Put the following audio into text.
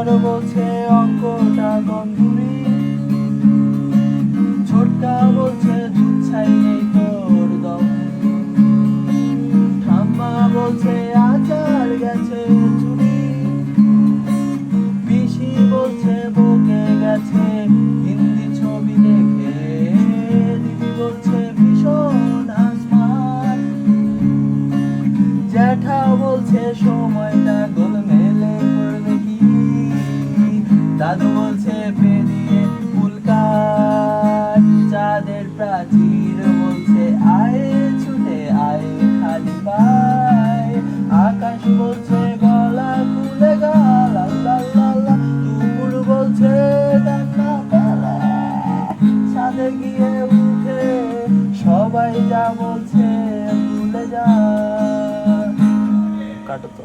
বড় বলছে অঙ্কটা গন্ধুরি, ছোটটা বলছে দুধ ছাই নেই তোর দম, ঠাম্মা বলছে আচার গেছে চুরি, পিসি বলছে বকে গেছে হিন্দি ছবি দেখে, দিদি বলছে ভীষণ আসমান, জ্যাঠা বলছে সময়টা গোলমেলে করবে কি, দাদু বলছে পেরিয়ে ফুলকার চাঁদের প্রাচীর, বলছে আয় ছুটে আয় খালি পায়, আকাশ বলছে গলা খুলে গা লা লা লা লা, দুপুর বলছে ডান্না পেলে ছাদে গিয়ে উঠে, সবাই যা বলছে ভুলে যা। কাটো তো।